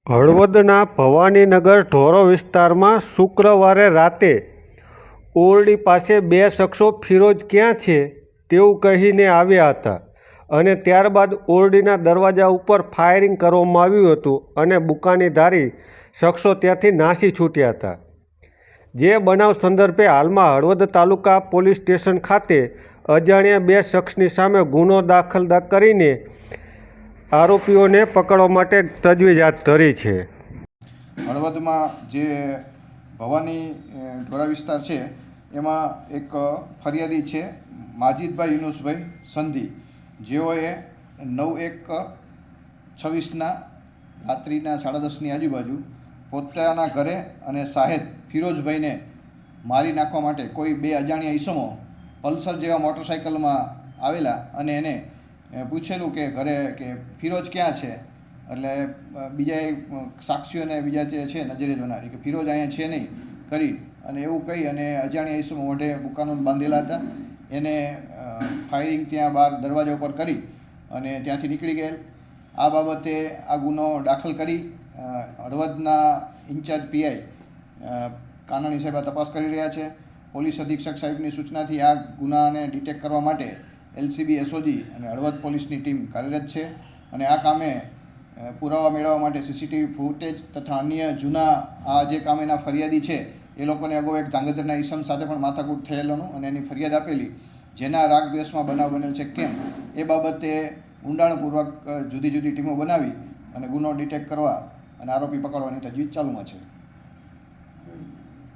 હળવદના ભવાનીનગર ઢોરો વિસ્તારમાં શુક્રવારે રાતે ઓરડી પાસે બે શખ્સો ફિરોજ ક્યાં છે તેવું કહીને આવ્યા હતા અને ત્યારબાદ ઓરડીના દરવાજા ઉપર ફાયરિંગ કરવામાં આવ્યું હતું અને બુકાનીધારી શખ્સો ત્યાંથી નાસી છૂટ્યા હતા। જે બનાવ સંદર્ભે હાલમાં હળવદ તાલુકા પોલીસ સ્ટેશન ખાતે અજાણ્યા બે શખ્સની સામે ગુનો દાખલ કરીને આરોપીઓને પકડવા માટે તજવીજ હાથ ધરી છે। હળવદમાં જે ભવાની ઢોરા વિસ્તાર છે એમાં એક ફરિયાદી છે માજીદભાઈ યુનુસભાઈ સંધી, જેઓએ 9/1/26 રાત્રિના 10:30ની આજુબાજુ પોતાના ઘરે અને સાહેદ ફિરોજભાઈને મારી નાખવા માટે કોઈ બે અજાણ્યા ઈસમો પલ્સર જેવા મોટરસાઇકલમાં આવેલા અને એને પૂછેલું કે ઘરે કે ફિરોજ ક્યાં છે, એટલે બીજા સાક્ષીઓને બીજા જે છે નજરે જોનારી કે ફિરોજ અહીંયા છે નહીં કરી અને એવું કહી અને અજાણ્યા ઈસમો મોઢે બુકાનો બાંધેલા હતા એને ફાયરિંગ ત્યાં બહાર દરવાજા ઉપર કરી અને ત્યાંથી નીકળી ગયેલ। આ બાબતે આ ગુનો દાખલ કરી હળવદના ઇન્ચાર્જ પીઆઈ કાનાણી સાહેબ તપાસ કરી રહ્યા છે। પોલીસ અધિક્ષક સાહેબની સૂચનાથી આ ગુનાને ડિટેક્ટ કરવા માટે એલસીબી એસઓજી અને હળવદ પોલીસની ટીમ કાર્યરત છે અને આ કામે પુરાવા મેળવવા માટે સીસીટીવી ફૂટેજ તથા અન્ય જૂના આ જે કામેના ફરિયાદી છે એ લોકોને અગાઉ એક ધાંગધ્રના ઈસમ સાથે પણ માથાકૂટ થયેલાનું અને એની ફરિયાદ આપેલી, જેના રાગ દ્વેષમાં બનાવ બનેલ છે કેમ એ બાબતે ઊંડાણપૂર્વક જુદી જુદી ટીમો બનાવી અને ગુનો ડિટેક્ટ કરવા અને આરોપી પકડવાની તજવીજ ચાલુમાં છે।